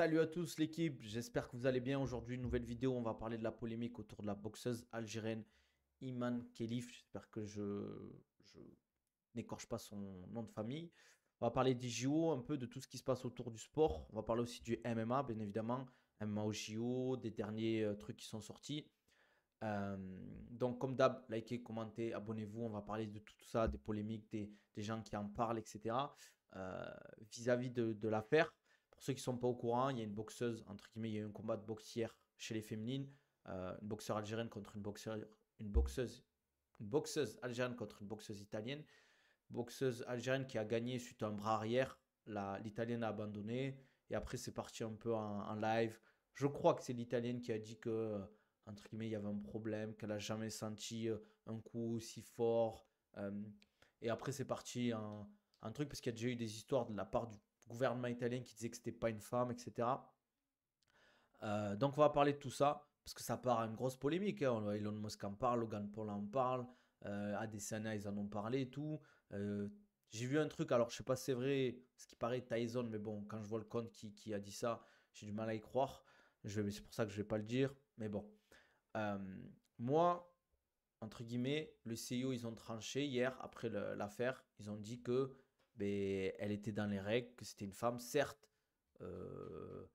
Salut à tous l'équipe, j'espère que vous allez bien. Aujourd'hui, une nouvelle vidéo, on va parler de la polémique autour de la boxeuse algérienne Iman Khelif. J'espère que je n'écorche pas son nom de famille. On va parler des JO, un peu de tout ce qui se passe autour du sport. On va parler aussi du MMA, bien évidemment. MMA au JO, des derniers trucs qui sont sortis. Euh, donc, comme d'hab, likez, commentez, abonnez-vous. On va parler de tout ça, des polémiques, des gens qui en parlent, etc. Euh, Vis-à-vis de l'affaire. Pour ceux qui ne sont pas au courant, il y a une boxeuse, entre guillemets, il y a eu un combat de boxière chez les féminines. Une boxeur algérienne contre une boxeuse, une boxeuse algérienne contre une boxeuse italienne. Boxeuse algérienne qui a gagné suite à un bras arrière. L'italienne a abandonné. Et après, c'est parti un peu en live. Je crois que c'est l'italienne qui a dit que entre guillemets, il y avait un problème, qu'elle n'a jamais senti un coup si fort. Euh, et après, c'est parti un truc, parce qu'il y a déjà eu des histoires de la part du gouvernement italien qui disait que c'était pas une femme, etc. Donc, on va parler de tout ça, parce que ça part à une grosse polémique. Hein. Elon Musk en parle, Logan Paul en parle, Adesanya, ils en ont parlé et tout. Euh, j'ai vu un truc, alors je sais pas si c'est vrai, ce qui paraît Tyson, mais bon, quand je vois le compte qui a dit ça, j'ai du mal à y croire. C'est pour ça que je vais pas le dire, mais bon. Euh, Moi, entre guillemets, le CIO, ils ont tranché hier après l'affaire. Ils ont dit que ben, elle était dans les règles, que c'était une femme, certes. euh,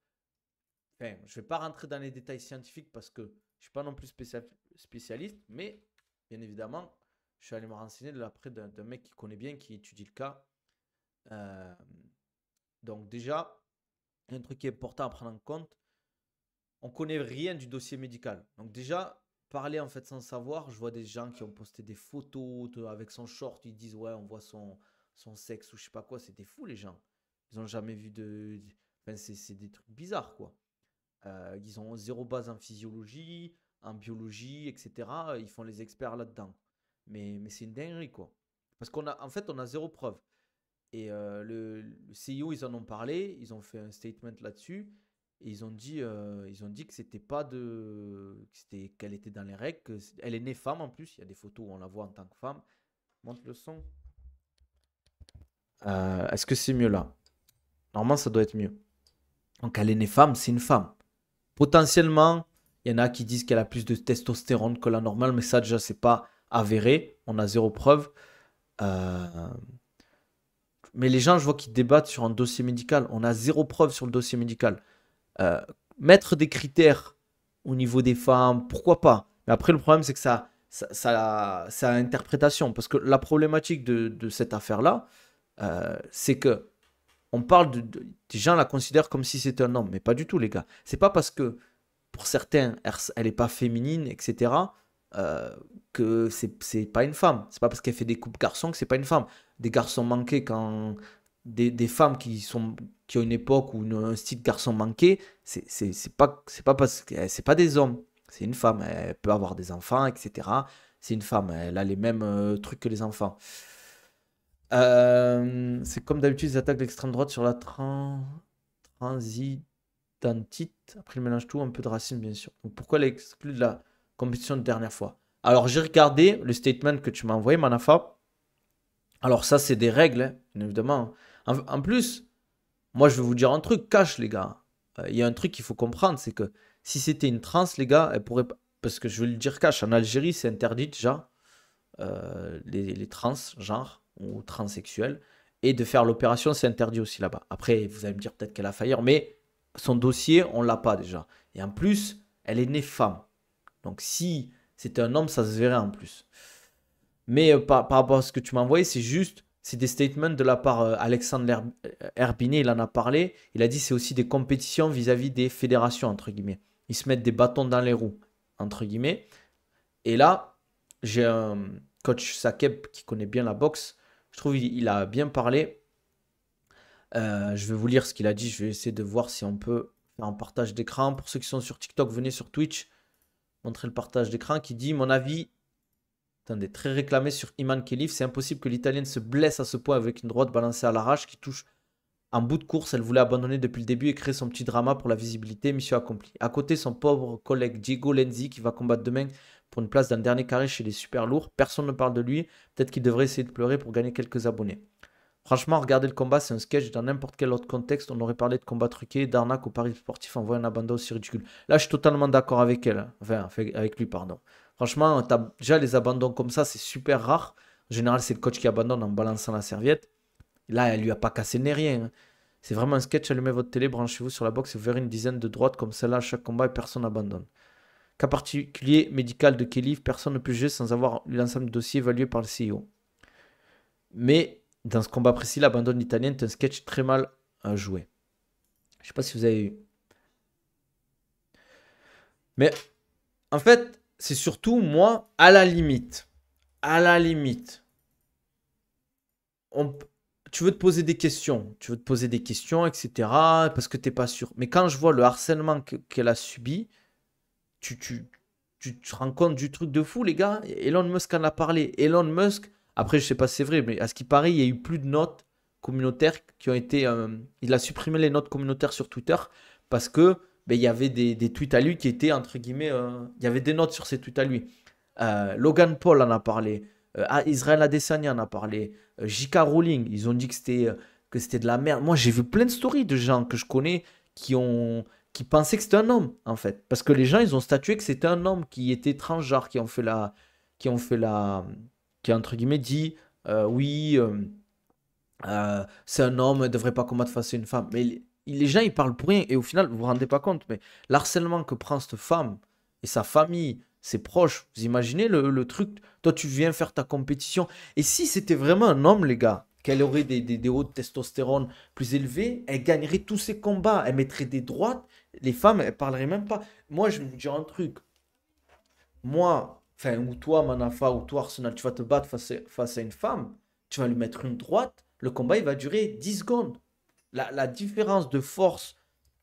Enfin, je ne vais pas rentrer dans les détails scientifiques parce que je ne suis pas non plus spécialiste, mais bien évidemment, je suis allé me renseigner de l'après d'un mec qui connaît bien, qui étudie le cas. Euh, donc déjà, un truc qui est important à prendre en compte, on connaît rien du dossier médical. Donc déjà, parler en fait sans savoir, je vois des gens qui ont posté des photos avec son short, ils disent ouais, on voit son sexe ou je sais pas quoi, c'est des fous les gens. Ils ont jamais vu Enfin, c'est des trucs bizarres quoi. Ils ont zéro base en physiologie, en biologie, etc. Ils font les experts là-dedans. Mais c'est une dinguerie quoi. Parce en fait, on a zéro preuve. Et le CIO, ils en ont parlé, ils ont fait un statement là-dessus. Et ils ont dit que c'était pas qu'elle était dans les règles, elle est née femme en plus. Il y a des photos où on la voit en tant que femme. Montre le son. Est-ce que c'est mieux là? Normalement, ça doit être mieux. Donc, elle est née femme, c'est une femme. Potentiellement, il y en a qui disent qu'elle a plus de testostérone que la normale, mais ça, déjà, c'est pas avéré. On a zéro preuve. Euh, mais les gens, je vois qu'ils débattent sur un dossier médical. On a zéro preuve sur le dossier médical. Euh, Mettre des critères au niveau des femmes, pourquoi pas. Mais après, le problème, c'est que ça a interprétation. Parce que la problématique de cette affaire-là, c'est que on parle des gens la considèrent comme si c'était un homme, mais pas du tout, les gars. C'est pas parce que pour certains, elle est pas féminine, etc., euh, que c'est pas une femme. C'est pas parce qu'elle fait des coupes garçons que c'est pas une femme. Des garçons manqués quand des femmes qui ont une époque ou un style garçon manqué, c'est pas parce que c'est pas des hommes. C'est une femme. Elle peut avoir des enfants, etc. C'est une femme. Elle a les mêmes trucs que les enfants. C'est comme d'habitude, ils attaquent l'extrême droite sur la transidentite. Après, ils mélangent tout, un peu de racine, bien sûr. Donc, pourquoi elle est exclue de la compétition de dernière fois? Alors, j'ai regardé le statement que tu m'as envoyé, Manafa. Alors, ça, c'est des règles, hein, bien évidemment. En plus, moi, je vais vous dire un truc, cash, les gars. Il y a un truc qu'il faut comprendre, c'est que si c'était une trans, les gars, elle pourrait pas. Parce que je vais le dire cash, en Algérie, c'est interdit déjà, les trans, genre, ou transsexuels. Et de faire l'opération, c'est interdit aussi là-bas. Après, vous allez me dire peut-être qu'elle a failli, mais son dossier, on l'a pas déjà. Et en plus, elle est née femme. Donc si c'était un homme, ça se verrait en plus. Mais par rapport à ce que tu m'as envoyé, c'est des statements de la part Alexandre Herbinet, il en a parlé. Il a dit c'est aussi des compétitions vis-à-vis des fédérations, entre guillemets. Ils se mettent des bâtons dans les roues, entre guillemets. Et là, j'ai un coach Sakeb qui connaît bien la boxe. Je trouve il a bien parlé. Je vais vous lire ce qu'il a dit. Je vais essayer de voir si on peut faire un partage d'écran. Pour ceux qui sont sur TikTok, venez sur Twitch. Montrer le partage d'écran qui dit mon avis. Attendez, très réclamé sur Iman Khelif. C'est impossible que l'Italienne se blesse à ce point avec une droite balancée à l'arrache qui touche en bout de course. Elle voulait abandonner depuis le début et créer son petit drama pour la visibilité. Mission accomplie. À côté, son pauvre collègue Diego Lenzi qui va combattre demain pour une place dans le dernier carré chez les super lourds. Personne ne parle de lui. Peut-être qu'il devrait essayer de pleurer pour gagner quelques abonnés. Franchement, regardez le combat, c'est un sketch. Dans n'importe quel autre contexte, on aurait parlé de combat truqué, d'arnaque au pari sportif en voyant un abandon aussi ridicule. Là, je suis totalement d'accord avec elle. Enfin, avec lui, pardon. Franchement, déjà les abandons comme ça, c'est super rare. En général, c'est le coach qui abandonne en balançant la serviette. Là, elle lui a pas cassé le nez, rien, hein. C'est vraiment un sketch. Allumez votre télé, branchez-vous sur la boxe et vous verrez une dizaine de droites comme celle-là à chaque combat et personne n'abandonne. Cas particulier médical de Kelly, personne ne peut juger sans avoir eu l'ensemble du dossier évalué par le CEO. Mais dans ce combat précis, l'abandon italien est un sketch très mal joué. Je ne sais pas si vous avez eu. Mais en fait, c'est surtout moi, à la limite. À la limite. Tu veux te poser des questions. Tu veux te poser des questions, etc. Parce que tu n'es pas sûr. Mais quand je vois le harcèlement qu'elle a subi, tu, tu, tu te rends compte du truc de fou, les gars. Elon Musk en a parlé. Elon Musk, après, je sais pas si c'est vrai, mais à ce qui paraît, il y a eu plus de notes communautaires qui ont été. Il a supprimé les notes communautaires sur Twitter parce que ben, il y avait des tweets à lui qui étaient, entre guillemets, il y avait des notes sur ces tweets à lui. Logan Paul en a parlé. Israël Adesanya en a parlé. J.K. Rowling, ils ont dit que c'était de la merde. Moi, j'ai vu plein de stories de gens que je connais qui pensaient que c'était un homme, en fait. Parce que les gens, ils ont statué que c'était un homme qui était transgenre, qui ont fait la, qui a, entre guillemets, dit, oui, c'est un homme, il ne devrait pas combattre face à une femme. Mais les gens, ils parlent pour rien. Et au final, vous vous rendez pas compte, mais l'harcèlement que prend cette femme et sa famille, ses proches, vous imaginez le truc, toi, tu viens faire ta compétition. Et si c'était vraiment un homme, les gars, qu'elle aurait des hauts de testostérone plus élevés, elle gagnerait tous ses combats, elle mettrait des droites, les femmes, elles parleraient même pas. Moi, je vais vous dire un truc. Moi, enfin, ou toi, Manafa, ou toi, Arsenal, tu vas te battre face à une femme, tu vas lui mettre une droite, le combat, il va durer 10 secondes. La différence de force,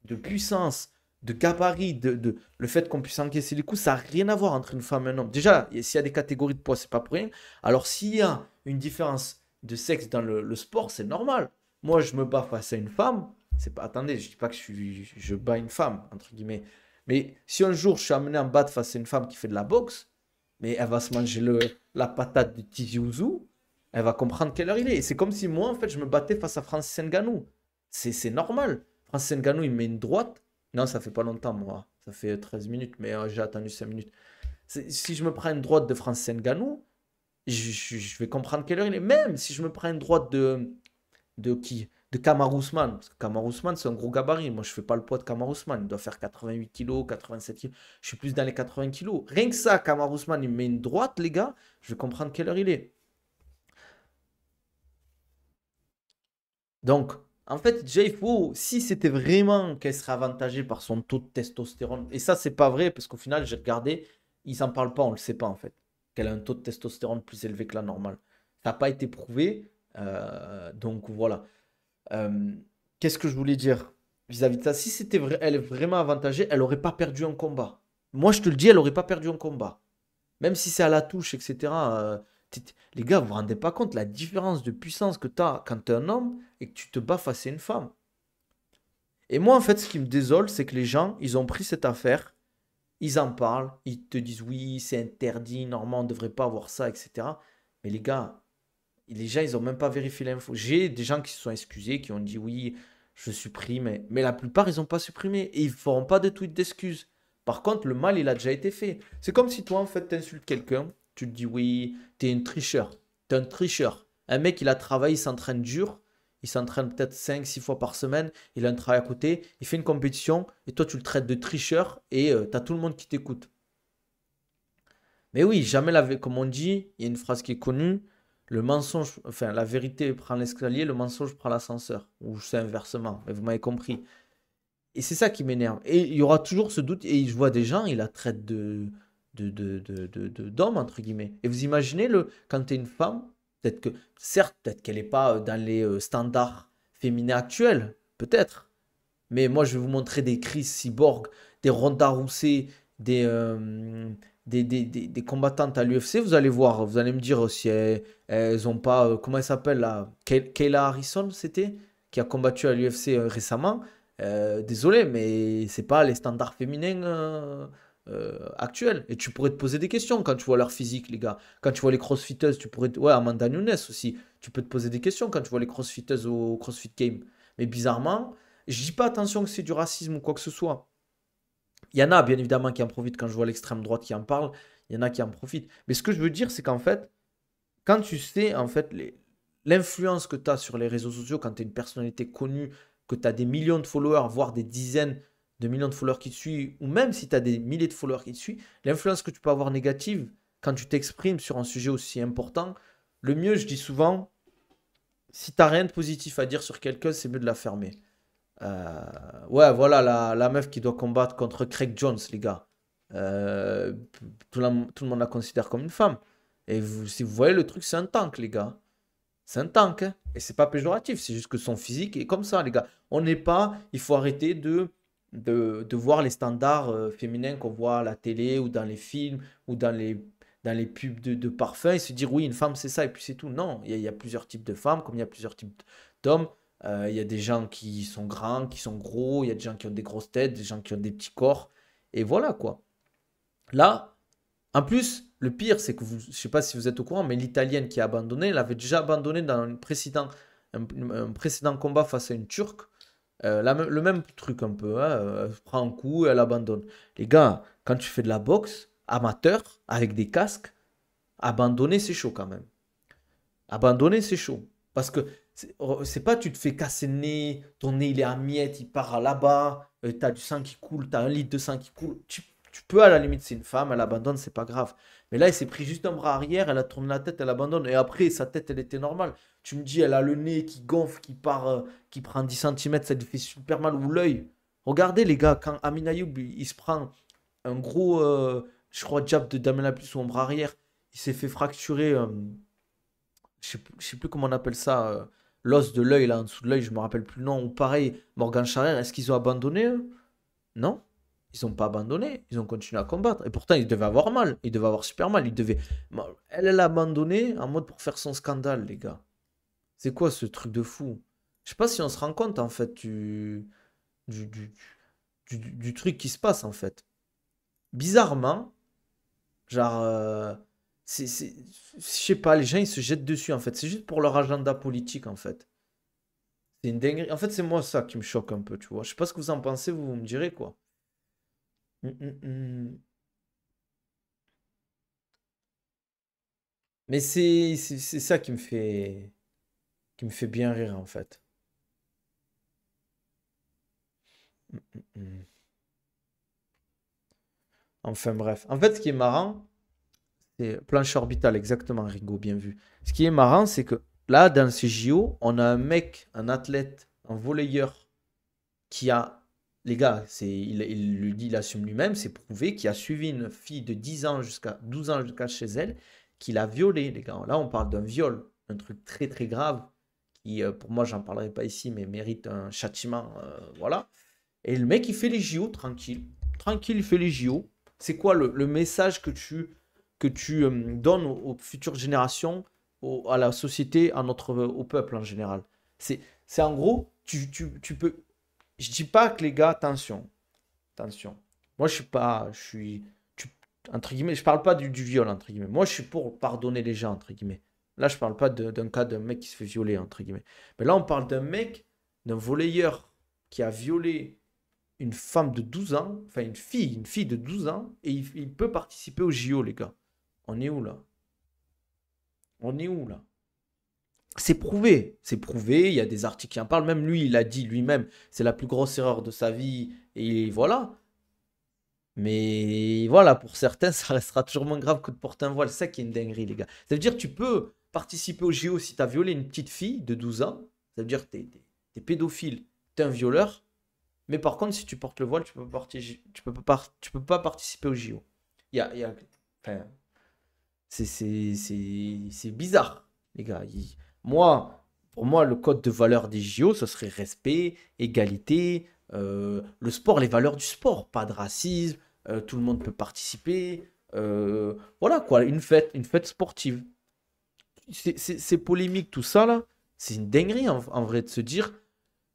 de puissance, de gabarit, le fait qu'on puisse encaisser les coups, ça n'a rien à voir entre une femme et un homme. Déjà, s'il y a des catégories de poids, c'est pas pour rien. Alors, s'il y a une différence de sexe dans le sport, c'est normal. Moi, je me bats face à une femme. C'est pas, attendez, je dis pas que je bats une femme, entre guillemets. Mais si un jour je suis amené à me battre face à une femme qui fait de la boxe, mais elle va se manger la patate de Tizi Ouzou, elle va comprendre quelle heure il est. Et c'est comme si moi, en fait, je me battais face à Francis Ngannou. C'est normal. Francis Ngannou, il met une droite. Non, ça fait pas longtemps, moi. Ça fait 13 minutes, mais j'ai attendu 5 minutes. Si je me prends une droite de Francis Ngannou, je vais comprendre quelle heure il est. Même si je me prends une droite de qui? De Kamaru Usman. Parce que Kamaru Usman, c'est un gros gabarit. Moi, je fais pas le poids de Kamaru Usman. Il doit faire 88 kilos, 87 kilos. Je suis plus dans les 80 kilos. Rien que ça, Kamaru Usman, il me met une droite, les gars. Je vais comprendre quelle heure il est. Donc, en fait, déjà, il faut, si c'était vraiment qu'elle serait avantagée par son taux de testostérone, et ça, c'est pas vrai, parce qu'au final, j'ai regardé, ils en parlent pas, on le sait pas, en fait, qu'elle a un taux de testostérone plus élevé que la normale. Ça n'a pas été prouvé, donc voilà. Euh, Qu'est-ce que je voulais dire vis-à-vis de ça? Si c'était vrai, elle est vraiment avantagée, elle aurait pas perdu un combat. Moi, je te le dis, elle aurait pas perdu un combat. Même si c'est à la touche, etc. Les gars, vous vous rendez pas compte la différence de puissance que tu as quand tu es un homme et que tu te bats face à une femme. Et moi, en fait, ce qui me désole, c'est que les gens, ils ont pris cette affaire, ils en parlent, ils te disent oui, c'est interdit, normalement, on ne devrait pas avoir ça, etc. Mais les gars, les gens, ils n'ont même pas vérifié l'info. J'ai des gens qui se sont excusés, qui ont dit oui, je supprime. Mais la plupart, ils n'ont pas supprimé. Et ils ne feront pas de tweet d'excuses. Par contre, le mal, il a déjà été fait. C'est comme si toi, en fait, tu insultes quelqu'un. Tu te dis oui, tu es un tricheur. Tu es un tricheur. Un mec, il a travaillé, il s'entraîne dur. Il s'entraîne peut-être 5 6 fois par semaine. Il a un travail à côté. Il fait une compétition. Et toi, tu le traites de tricheur. Et tu as tout le monde qui t'écoute. Mais oui, jamais la comme on dit, il y a une phrase qui est connue, le mensonge, enfin la vérité prend l'escalier, le mensonge prend l'ascenseur. Ou c'est inversement, mais vous m'avez compris. Et c'est ça qui m'énerve. Et il y aura toujours ce doute, et je vois des gens, ils la traitent d'homme, entre guillemets. Et vous imaginez, quand tu es une femme, peut-être que, certes, peut-être qu'elle n'est pas dans les standards féminins actuels, peut-être. Mais moi, je vais vous montrer des Chris Cyborg, des Ronda Rousey, des combattantes à l'UFC. Vous allez voir, vous allez me dire si elles ont pas. Comment elle s'appelle là? Kayla Harrison, c'était? Qui a combattu à l'UFC récemment. Désolé, mais c'est pas les standards féminins actuelles. Et tu pourrais te poser des questions quand tu vois leur physique, les gars. Quand tu vois les crossfitteuses, tu pourrais... Ouais, Amanda Nunes aussi. Tu peux te poser des questions quand tu vois les crossfitteuses au CrossFit Game. Mais bizarrement, je dis pas attention que c'est du racisme ou quoi que ce soit. Il y en a bien évidemment qui en profitent quand je vois l'extrême droite qui en parle. Il y en a qui en profitent. Mais ce que je veux dire, c'est qu'en fait, quand tu sais en fait l'influence que tu as sur les réseaux sociaux, quand tu es une personnalité connue, que tu as des millions de followers, voire des dizaines de millions de followers qui te suivent, ou même si tu as des milliers de followers qui te suivent, l'influence que tu peux avoir négative quand tu t'exprimes sur un sujet aussi important, le mieux, je dis souvent, si tu n'as rien de positif à dire sur quelqu'un, c'est mieux de la fermer. Euh, ouais, voilà la meuf qui doit combattre contre Craig Jones, les gars. Euh, tout le monde la considère comme une femme. Et si vous voyez le truc, c'est un tank, les gars. C'est un tank, hein. Et c'est pas péjoratif, c'est juste que son physique est comme ça, les gars. On n'est pas, il faut arrêter de voir les standards féminins qu'on voit à la télé ou dans les films ou dans les pubs de parfums et se dire oui, une femme c'est ça et puis c'est tout. Non, il y a plusieurs types de femmes comme il y a plusieurs types d'hommes. Il y a des gens qui sont grands, qui sont gros, il y a des gens qui ont des grosses têtes, des gens qui ont des petits corps. Et voilà quoi. Là, en plus, le pire, c'est que je ne sais pas si vous êtes au courant, mais l'Italienne qui a abandonné, elle avait déjà abandonné dans un précédent combat face à une Turque. Le même truc un peu, hein, elle prend un coup et elle abandonne. Les gars, quand tu fais de la boxe, amateur, avec des casques, abandonner, c'est chaud quand même. Abandonner, c'est chaud. Parce que c'est pas tu te fais casser le nez, ton nez il est à miettes, il part là-bas, t'as du sang qui coule, t'as un litre de sang qui coule. Tu peux à la limite, c'est une femme, elle abandonne, c'est pas grave. Mais là, elle s'est pris juste un bras arrière, elle a tourné la tête, elle abandonne. Et après, sa tête, elle était normale. Tu me dis, elle a le nez qui gonfle, qui part, qui prend 10 centimètres, ça lui fait super mal. Ou l'œil. Regardez les gars, quand Amin Ayoub, il se prend un gros, je crois, jab de Damien Lapus sur son bras arrière, il s'est fait fracturer. Je sais plus comment on appelle ça, l'os de l'œil là en dessous de l'œil, je me rappelle plus le nom. Ou pareil, Morgan Charrière, est-ce qu'ils ont abandonné eux? Non, ils n'ont pas abandonné, ils ont continué à combattre. Et pourtant, ils devaient avoir mal, ils devaient avoir super mal. Elle a abandonné en mode pour faire son scandale, les gars. C'est quoi ce truc de fou? Je sais pas si on se rend compte en fait du, du, du truc qui se passe en fait. Bizarrement, genre, je sais pas, les gens ils se jettent dessus en fait. C'est juste pour leur agenda politique en fait. C'est une dinguerie. En fait, c'est moi ça qui me choque un peu, tu vois. Je sais pas ce que vous en pensez, vous me direz quoi. Hum, hum, hum. Mais c'est ça qui me fait bien rire en fait. Hum, hum, hum. Enfin bref. En fait, ce qui est marrant, c'est planche orbitale, exactement, Ringo, bien vu. Ce qui est marrant, c'est que là, dans ces JO, on a un mec, un athlète, un volleyeur qui a, les gars, il le dit, il assume lui-même, c'est prouvé, qui a suivi une fille de 10 ans jusqu'à 12 ans jusqu'à chez elle, qui l'a violée, les gars. Là, on parle d'un viol, un truc très très grave, qui, pour moi, j'en parlerai pas ici, mais mérite un châtiment, voilà. Et le mec, il fait les JO tranquille. Tranquille, il fait les JO. C'est quoi le message que tu donnes aux futures générations, à la société, au peuple en général? C'est en gros, tu peux. Je dis pas que les gars, attention, attention. Moi, je suis pas. Tu- Entre guillemets, je parle pas du viol, entre guillemets. Moi, je suis pour pardonner les gens, entre guillemets. Là, je parle pas d'un cas d'un mec qui se fait violer, entre guillemets. Mais là, on parle d'un mec, d'un volleyeur qui a violé une femme de 12 ans, enfin une fille de 12 ans, et il peut participer au JO, les gars. On est où là? On est où là? C'est prouvé, il y a des articles qui en parlent, même lui, il a dit lui-même, c'est la plus grosse erreur de sa vie, et voilà. Mais voilà, pour certains, ça restera toujours moins grave que de porter un voile. C'est ça qui est une dinguerie, les gars. Ça veut dire que tu peux participer au JO si tu as violé une petite fille de 12 ans, ça veut dire que t'es pédophile, t'es un violeur, mais par contre, si tu portes le voile, tu peux pas participer au JO. Enfin, c'est bizarre, les gars. Moi, pour moi, le code de valeur des JO, ce serait respect, égalité, le sport, les valeurs du sport, pas de racisme, tout le monde peut participer. Voilà quoi, une fête sportive. C'est polémique tout ça là, c'est une dinguerie en vrai de se dire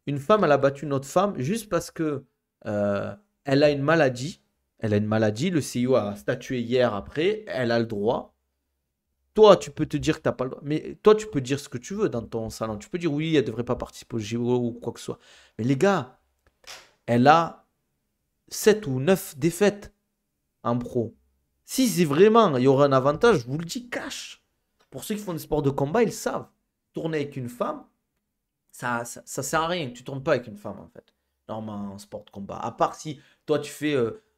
une femme elle a battu une autre femme juste parce que elle a une maladie Elle a une maladie. Le CIO a statué hier après. Elle a le droit. Toi, tu peux te dire que tu n'as pas le droit. Mais toi, tu peux dire ce que tu veux dans ton salon. Tu peux dire oui, elle ne devrait pas participer au JO ou quoi que ce soit. Mais les gars, elle a 7 ou 9 défaites en pro. Si c'est vraiment, il y aura un avantage, je vous le dis, cash. Pour ceux qui font des sports de combat, ils savent. Tourner avec une femme, ça sert à rien. Tu tournes pas avec une femme, en fait. Normalement, en sport de combat. À part si toi, tu fais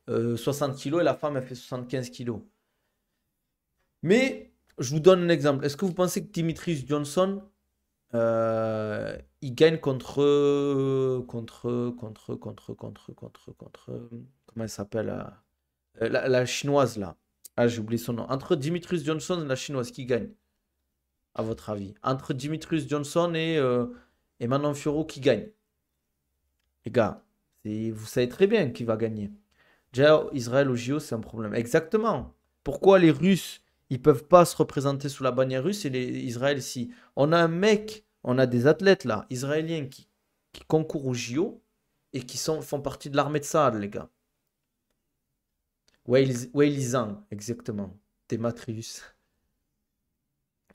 60 kilos et la femme, elle fait 75 kilos. Mais, je vous donne un exemple. Est-ce que vous pensez que Dimitris Johnson, il gagne contre, comment elle s'appelle la chinoise, là. Ah, j'ai oublié son nom. Entre Dimitris Johnson et la chinoise, qui gagne, à votre avis? Entre Dimitris Johnson et Manon Fiorot, qui gagne? Les gars, vous savez très bien qui va gagner. Déjà, Israël au JO, c'est un problème. Exactement. Pourquoi les Russes, ils peuvent pas se représenter sous la bannière russe et les Israël, si? On a un mec, on a des athlètes là, israéliens qui concourent au JO et font partie de l'armée de Saad, les gars. Weili Zhang, exactement. Demetrius.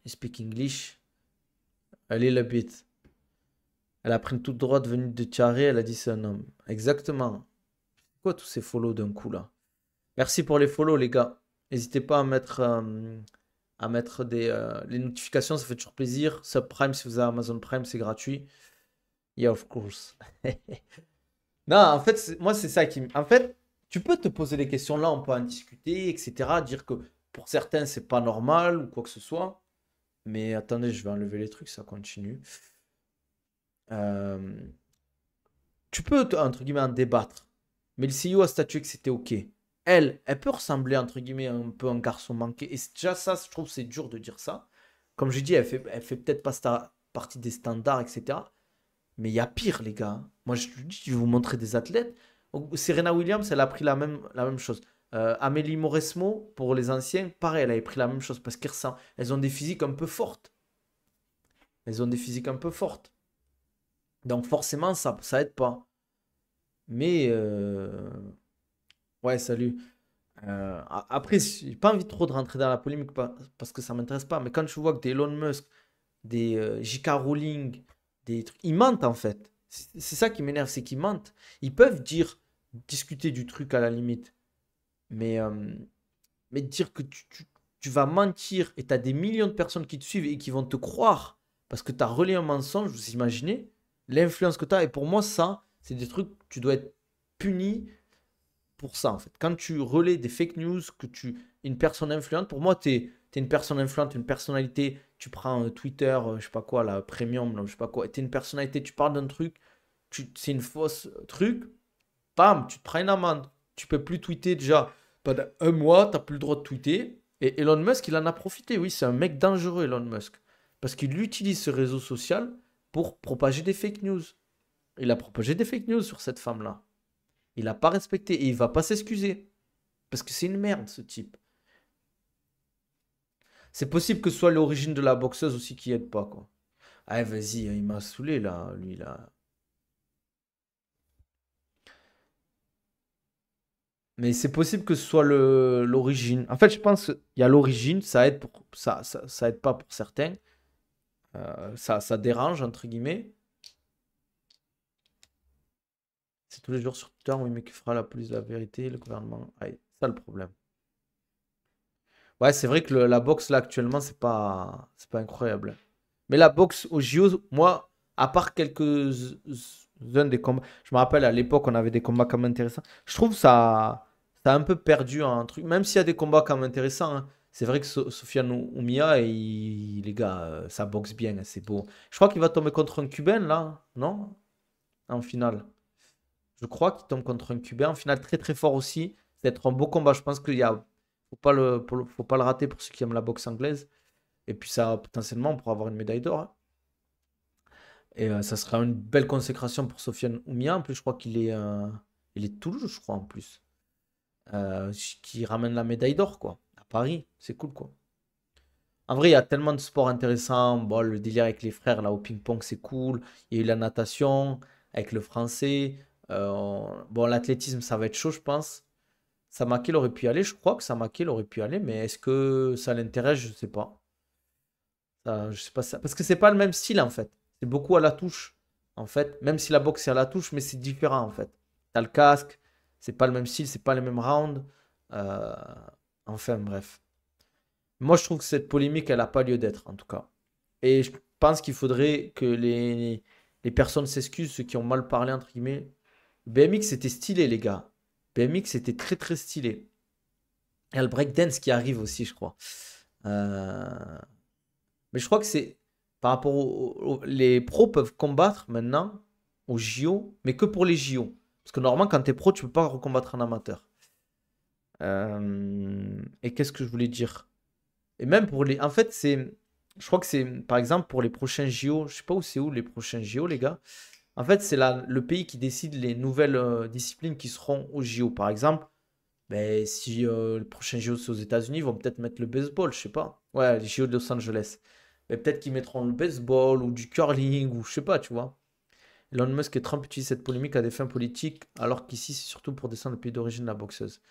You speak English. Elle est la bite. Elle a pris une toute droite venue de Tiaré, elle a dit c'est un homme. Exactement. Quoi tous ces follow d'un coup là? Merci pour les follow, les gars. N'hésitez pas à mettre les notifications, ça fait toujours plaisir. Subprime, si vous avez Amazon Prime, c'est gratuit. Yeah, of course. Non, en fait, moi, c'est ça qui. En fait, tu peux te poser des questions là, on peut en discuter, etc. Dire que pour certains, c'est pas normal ou quoi que ce soit. Mais attendez, je vais enlever les trucs, ça continue. Euh, Tu peux, entre guillemets, en débattre. Mais le CEO a statué que c'était OK. Elle peut ressembler, entre guillemets, un peu à un garçon manqué. Et déjà, ça, je trouve, c'est dur de dire ça. Comme je dis, elle fait peut-être pas partie des standards, etc. Mais il y a pire, les gars. Moi, je vous dis, je vais vous montrer des athlètes. Serena Williams, elle a pris la même chose. Amélie Mauresmo, pour les anciens, pareil, elle avait pris la même chose parce qu'elles ont des physiques un peu fortes. Elles ont des physiques un peu fortes. Donc forcément, ça aide pas. Mais ouais, salut. Après, j'ai pas envie trop de rentrer dans la polémique parce que ça m'intéresse pas. Mais quand je vois que des Elon Musk, des J.K. Rowling, des trucs, ils mentent en fait. C'est ça qui m'énerve, c'est qu'ils mentent. Ils peuvent discuter du truc à la limite. Mais, euh, mais dire que tu vas mentir et tu as des millions de personnes qui te suivent et qui vont te croire parce que tu as relayé un mensonge, vous imaginez l'influence que tu as. Et pour moi, ça, c'est des trucs, tu dois être puni pour ça, en fait. Quand tu relais des fake news, une personne influente, pour moi, tu es une personne influente, une personnalité, tu prends Twitter, je sais pas quoi, la premium, là, je sais pas quoi, tu es une personnalité, tu parles d'un truc, c'est une fausse truc, bam, tu te prends une amende. Tu peux plus tweeter déjà pendant un mois, tu n'as plus le droit de tweeter. Et Elon Musk, il en a profité, oui, c'est un mec dangereux, Elon Musk. Parce qu'il utilise ce réseau social pour propager des fake news. Il a propagé des fake news sur cette femme-là. Il n'a pas respecté et il va pas s'excuser. Parce que c'est une merde, ce type. C'est possible que ce soit l'origine de la boxeuse aussi qui aide pas, quoi. Ah, vas-y, il m'a saoulé, là, lui, là. Mais c'est possible que ce soit l'origine. En fait, je pense qu'il y a l'origine, ça aide ça aide pas pour certains. Ça dérange, entre guillemets. C'est tous les jours sur Twitter, oui, mais qui fera la police de la vérité, le gouvernement. Ah, c'est ça le problème. Ouais, c'est vrai que la boxe là actuellement, c'est pas incroyable. Mais la boxe au JO, moi, à part uns des combats, je me rappelle à l'époque, on avait des combats quand même intéressants. Je trouve ça a un peu perdu un truc, même s'il y a des combats quand même intéressants, hein. C'est vrai que Sofiane Oumia, les gars, ça boxe bien, hein, c'est beau. Je crois qu'il va tomber contre un Cubain là, non? En finale. Je crois qu'il tombe contre un Cubain en finale très très fort aussi. C'est être un beau combat. Je pense qu'il y a, faut pas le rater pour ceux qui aiment la boxe anglaise. Et puis ça, potentiellement, on pourra avoir une médaille d'or, hein. Et ça sera une belle consécration pour Sofiane Oumia. En plus, je crois il est de Toulouse, je crois, en plus. Qui ramène la médaille d'or, quoi. À Paris. C'est cool, quoi. En vrai, il y a tellement de sports intéressants. Bon, le délire avec les frères, là, au ping-pong, c'est cool. Il y a eu la natation avec le français. Bon, l'athlétisme, ça va être chaud, je pense. Samake, il aurait pu y aller. Je crois que Samake, il aurait pu y aller. Mais est-ce que ça l'intéresse? Je sais pas. Je sais pas ça. Parce que c'est pas le même style, en fait. C'est beaucoup à la touche, en fait. Même si la boxe, c'est à la touche, mais c'est différent, en fait. T'as le casque. C'est pas le même style. C'est pas les mêmes rounds. Euh, Enfin, bref. Moi, je trouve que cette polémique, elle n'a pas lieu d'être, en tout cas. Et je pense qu'il faudrait que les personnes s'excusent, ceux qui ont mal parlé, entre guillemets. BMX, c'était stylé, les gars. BMX, c'était très, très stylé. Il y a le breakdance qui arrive aussi, je crois. Euh, Mais je crois que c'est par rapport les pros peuvent combattre maintenant aux JO, mais que pour les JO. Parce que normalement, quand tu es pro, tu peux pas recombattre un amateur. Et qu'est-ce que je voulais dire? Et même pour les. En fait, c'est. Je crois que c'est. Par exemple, pour les prochains JO, je sais pas où c'est où les prochains JO, les gars. En fait, c'est le pays qui décide les nouvelles disciplines qui seront aux JO. Par exemple, ben, si le prochain JO c'est aux États-Unis, ils vont peut-être mettre le baseball, je sais pas. Ouais, les JO de Los Angeles. Mais peut-être qu'ils mettront le baseball ou du curling ou je sais pas, tu vois. Elon Musk et Trump utilisent cette polémique à des fins politiques, alors qu'ici c'est surtout pour descendre le pays d'origine de la boxeuse.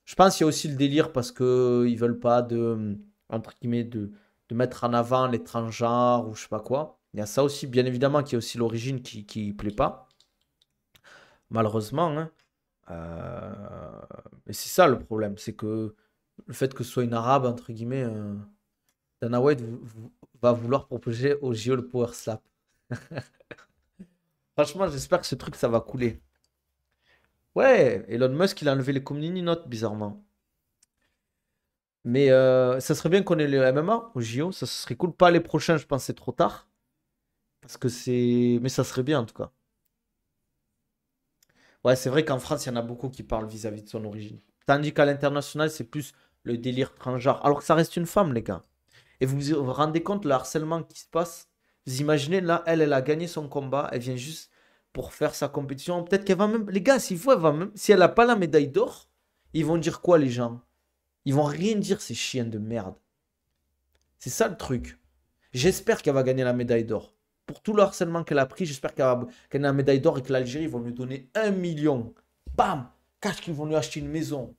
Je pense qu'il y a aussi le délire parce que ils veulent pas entre guillemets, de mettre en avant les transgenres ou je sais pas quoi. Il y a ça aussi, bien évidemment, qui est aussi l'origine qui plaît pas, malheureusement, hein. Mais c'est ça le problème, c'est que le fait que ce soit une arabe, entre guillemets, Dana White va vouloir proposer au JO le Power Slap. Franchement, j'espère que ce truc, ça va couler. Ouais, Elon Musk, il a enlevé les community notes, bizarrement. Mais ça serait bien qu'on ait le MMA au JO, ça serait cool. Pas les prochains, je pense, c'est trop tard. Parce que c'est. Mais ça serait bien, en tout cas. Ouais, c'est vrai qu'en France, il y en a beaucoup qui parlent vis-à-vis de son origine. Tandis qu'à l'international, c'est plus le délire transgenre. Alors que ça reste une femme, les gars. Et vous rendez compte le harcèlement qui se passe? Vous imaginez, là, elle a gagné son combat, elle vient juste pour faire sa compétition. Peut-être qu'elle va même. Les gars, s'il faut, elle va même. Si elle n'a pas la médaille d'or, ils vont dire quoi, les gens? Ils vont rien dire, ces chiens de merde. C'est ça le truc. J'espère qu'elle va gagner la médaille d'or. Pour tout le harcèlement qu'elle a pris, j'espère qu'elle va gagner la médaille d'or et que l'Algérie vont lui donner 1 million. Bam! Cache qu'ils vont lui acheter une maison.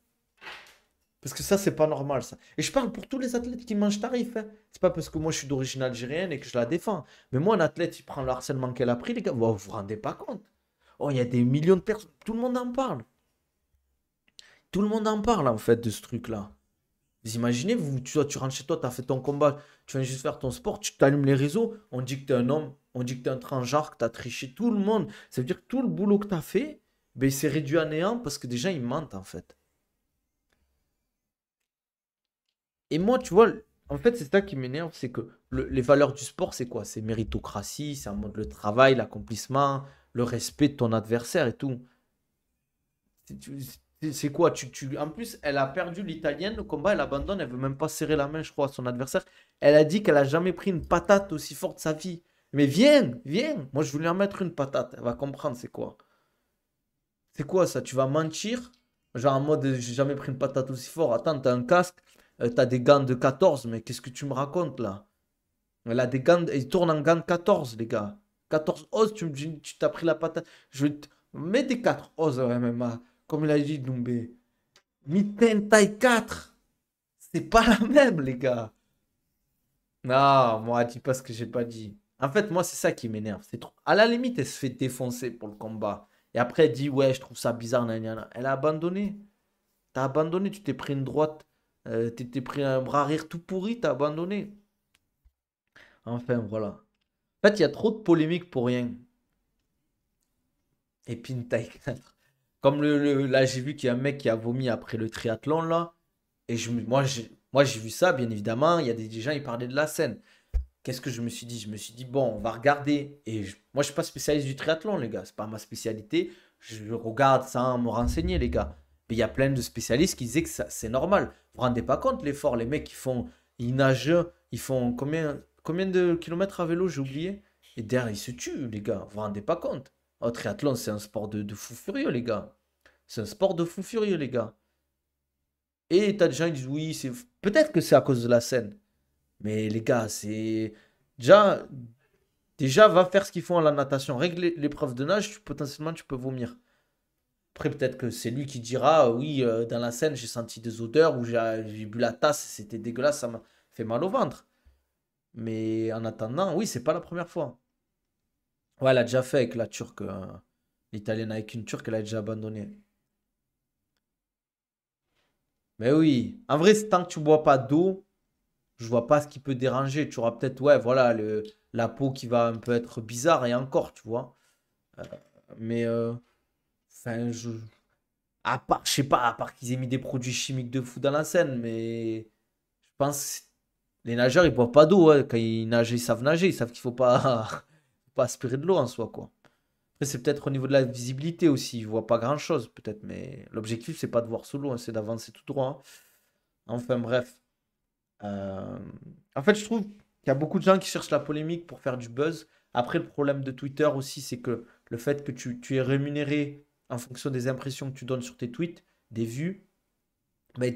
Parce que ça, c'est pas normal, ça. Et je parle pour tous les athlètes qui mangent tarif, hein. C'est pas parce que moi je suis d'origine algérienne et que je la défends. Mais moi, un athlète, il prend le harcèlement qu'elle a pris, les gars. Vous vous rendez pas compte? Oh, il y a des millions de personnes. Tout le monde en parle. Tout le monde en parle, en fait, de ce truc-là. Vous imaginez, tu rentres chez toi, tu as fait ton combat, tu viens juste faire ton sport, tu t'allumes les réseaux, on dit que tu es un homme, on dit que tu es un transgenre, que tu as triché tout le monde. Ça veut dire que tout le boulot que tu as fait, ben, il s'est réduit à néant parce que déjà, ils mentent, en fait. Et moi, tu vois, en fait, c'est ça qui m'énerve, c'est que les valeurs du sport, c'est quoi? C'est méritocratie, c'est en mode le travail, l'accomplissement, le respect de ton adversaire et tout. C'est quoi? En plus, elle a perdu l'italienne, le combat, elle abandonne, elle veut même pas serrer la main, je crois, à son adversaire. Elle a dit qu'elle a jamais pris une patate aussi forte de sa vie. Mais viens, viens. Moi, je voulais en mettre une patate. Elle va comprendre c'est quoi. C'est quoi ça? Tu vas mentir? Genre en mode, j'ai jamais pris une patate aussi fort. Attends, t'as un casque, t'as des gants de 14, mais qu'est-ce que tu me racontes là? Elle a des gants, ils tournent en gants de 14, les gars. 14 os, tu me dis, tu t'as pris la patate. Mets des 4 os au MMA, comme il a dit Doumbé. Mitten taille 4. C'est pas la même, les gars. Non, moi, dis pas ce que j'ai pas dit. En fait, moi, c'est ça qui m'énerve. C'est trop. À la limite, elle se fait défoncer pour le combat. Et après, elle dit, ouais, je trouve ça bizarre, nan. Elle a abandonné. T'as abandonné, tu t'es pris une droite. Tu t'es pris un bras arrière tout pourri, t'as abandonné. Enfin, voilà. En fait, il y a trop de polémiques pour rien. Et puis une taille 4. Comme là, j'ai vu qu'il y a un mec qui a vomi après le triathlon, là. Et moi, j'ai vu ça, bien évidemment. Il y a des gens, ils parlaient de la scène. Qu'est-ce que je me suis dit? Je me suis dit, bon, on va regarder. Moi, je suis pas spécialiste du triathlon, les gars. C'est pas ma spécialité. Je regarde sans me renseigner, les gars. Mais il y a plein de spécialistes qui disaient que c'est normal. Vous vous rendez pas compte l'effort? Les mecs, ils nagent, ils font combien de kilomètres à vélo, j'ai oublié. Et derrière, ils se tuent, les gars. Vous vous rendez pas compte? Oh, triathlon, c'est un sport de fou furieux, les gars. C'est un sport de fou furieux, les gars. Et t'as des gens qui disent, oui, c'est peut-être que c'est à cause de la scène. Mais les gars, c'est. Déjà, déjà, va faire ce qu'ils font à la natation. Règle l'épreuve de nage, potentiellement, tu peux vomir. Après, peut-être que c'est lui qui dira, oui, dans la scène, j'ai senti des odeurs ou j'ai bu la tasse, c'était dégueulasse, ça m'a fait mal au ventre. Mais en attendant, oui, c'est pas la première fois. Ouais, elle a déjà fait avec la Turque, l'Italienne avec une Turque, elle a déjà abandonné. Mais oui, en vrai, tant que tu bois pas d'eau, je vois pas ce qui peut déranger. Tu auras peut-être, ouais, voilà, la peau qui va un peu être bizarre et encore, tu vois. Euh, mais, enfin, à part, je sais pas, à part qu'ils aient mis des produits chimiques de fou dans la Seine, mais je pense que les nageurs, ils boivent pas d'eau, hein. Quand ils nagent, ils savent qu'il faut pas, faut pas aspirer de l'eau en soi, quoi. Après, c'est peut-être au niveau de la visibilité aussi, ils voient pas grand-chose, peut-être, mais l'objectif, c'est pas de voir sous l'eau, hein, c'est d'avancer tout droit, hein. Enfin, bref. Euh, En fait, je trouve qu'il y a beaucoup de gens qui cherchent la polémique pour faire du buzz. Après, le problème de Twitter aussi, c'est que le fait que tu es rémunéré en fonction des impressions que tu donnes sur tes tweets, des vues, mais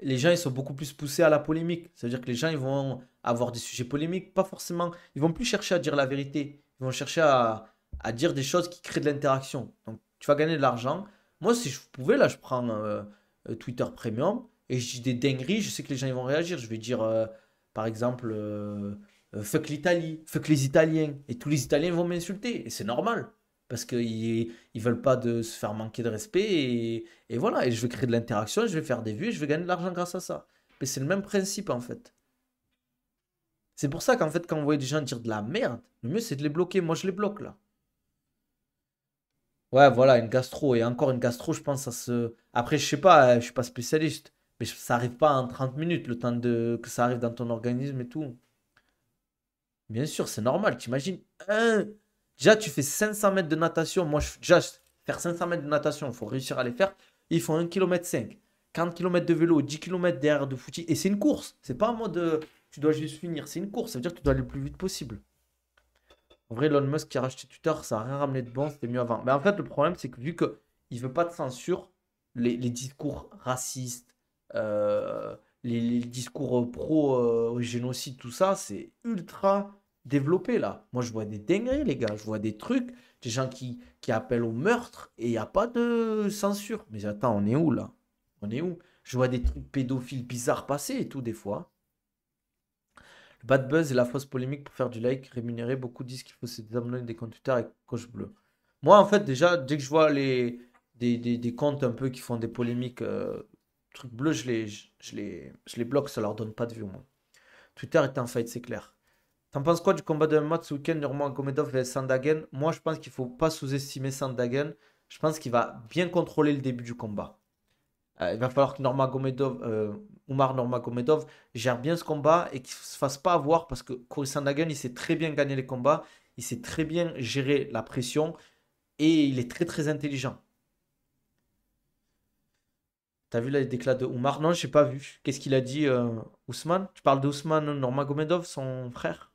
les gens ils sont beaucoup plus poussés à la polémique. C'est-à-dire que les gens ils vont avoir des sujets polémiques, pas forcément. Ils vont plus chercher à dire la vérité. Ils vont chercher à dire des choses qui créent de l'interaction. Donc tu vas gagner de l'argent. Moi, si je pouvais, là, je prends Twitter Premium et je dis des dingueries. Je sais que les gens ils vont réagir. Je vais dire, par exemple, fuck l'Italie, fuck les Italiens. Et tous les Italiens vont m'insulter. Et c'est normal. Parce qu'ils ils veulent pas de se faire manquer de respect. Et voilà, et je vais créer de l'interaction, je vais faire des vues, et je vais gagner de l'argent grâce à ça. Mais c'est le même principe en fait. C'est pour ça qu'en fait, quand vous voyez des gens dire de la merde, le mieux c'est de les bloquer. Moi, je les bloque là. Ouais, voilà, une gastro. Et encore une gastro, je pense, ça se. Après, je sais pas, je suis pas spécialiste. Mais ça arrive pas en 30 minutes, le temps que ça arrive dans ton organisme et tout. Bien sûr, c'est normal. T'imagines, déjà, tu fais 500 mètres de natation. Moi, déjà, faire 500 mètres de natation, il faut réussir à les faire. Ils font 1,5 km, 40 km de vélo, 10 km derrière de footing. Et c'est une course. C'est pas en mode tu dois juste finir. C'est une course. Ça veut dire que tu dois aller le plus vite possible. En vrai, Elon Musk qui a racheté Twitter, ça n'a rien ramené de bon. C'était mieux avant. Mais en fait, le problème, c'est que vu qu'il veut pas de censure, les discours racistes, euh, les discours pro-génocide, tout ça, c'est ultra développé là. Moi, je vois des dingueries, les gars. Je vois des trucs, des gens qui appellent au meurtre et il n'y a pas de censure. Mais attends, on est où là? On est où? Je vois des trucs pédophiles bizarres passer et tout, des fois. Le bad buzz et la fausse polémique pour faire du like rémunéré. Beaucoup disent qu'il faut se désabonner des comptes Twitter avec coche bleu. Moi, en fait, déjà, dès que je vois des comptes un peu qui font des polémiques, trucs bleus, je les bloque, ça leur donne pas de vue, moi. Twitter est en fight, c'est clair. T'en penses quoi du combat de MMA ce week-end, Nurmagomedov vs Sandhagen? Moi, je pense qu'il faut pas sous-estimer Sandhagen. Je pense qu'il va bien contrôler le début du combat. Il va falloir que Oumar Nurmagomedov gère bien ce combat et qu'il ne se fasse pas avoir parce que Cory Sandhagen, il sait très bien gagner les combats, il sait très bien gérer la pression et il est très très intelligent. T'as vu là, les déclats de Oumar? Non, je n'ai pas vu. Qu'est-ce qu'il a dit, Ousmane? Tu parles d'Ousmane Nurmagomedov, son frère?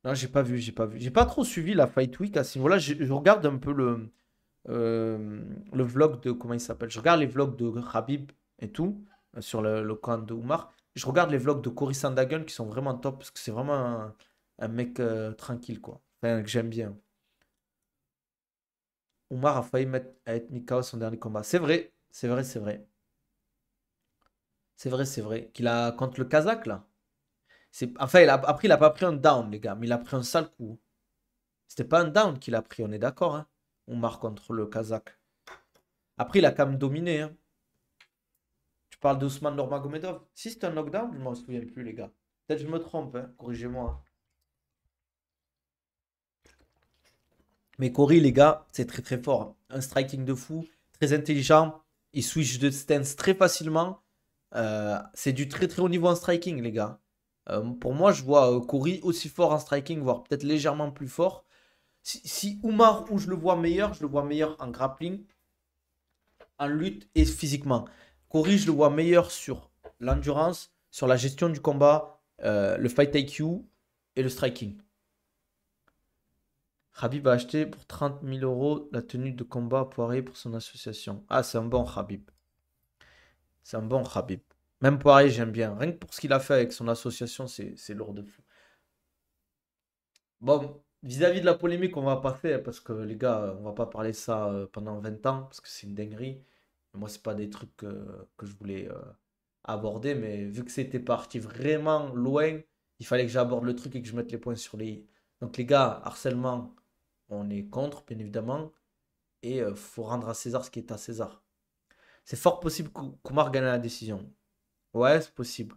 Non, j'ai pas vu, j'ai pas vu. J'ai pas trop suivi la Fight Week à ce niveau-là. Je regarde un peu le vlog de, comment il s'appelle? Je regarde les vlogs de Khabib et tout, sur le compte de Oumar. Je regarde les vlogs de Cory Sandhagen qui sont vraiment top parce que c'est vraiment un mec tranquille, quoi. Enfin, que j'aime bien. Oumar a failli être mis KO son dernier combat. C'est vrai, c'est vrai, c'est vrai. C'est vrai, c'est vrai. Qu'il a contre le Kazakh, là. Enfin, après, il a pas pris un down, les gars, mais il a pris un sale coup. C'était pas un down qu'il a pris, on est d'accord, hein. Oumar contre le Kazakh. Après, il a quand même dominé, hein. Tu parles d'Ousmane Nurmagomedov? Si c'est un knockdown, je ne m'en souviens plus, les gars. Peut-être que je me trompe, hein. Corrigez-moi, hein. Mais Cory, les gars, c'est très très fort, hein. Un striking de fou, très intelligent. Il switch de stance très facilement. C'est du très très haut niveau en striking, les gars. Pour moi, je vois Cory aussi fort en striking, voire peut-être légèrement plus fort. Si Oumar, où je le vois meilleur en grappling, en lutte et physiquement. Cory, je le vois meilleur sur l'endurance, sur la gestion du combat, le fight IQ et le striking. Khabib a acheté pour 30 000 euros la tenue de combat à Poirier pour son association. Ah, c'est un bon Khabib. C'est un bon Khabib. Même Poirier, j'aime bien. Rien que pour ce qu'il a fait avec son association, c'est lourd de fou. Bon, vis-à-vis de la polémique, on va pas faire, parce que les gars, on va pas parler ça pendant 20 ans, parce que c'est une dinguerie. Moi, c'est pas des trucs que je voulais aborder, mais vu que c'était parti vraiment loin, il fallait que j'aborde le truc et que je mette les points sur les i. Donc les gars, harcèlement, on est contre, bien évidemment, et faut rendre à César ce qui est à César. C'est fort possible qu'Oumar gagne la décision. Ouais, c'est possible.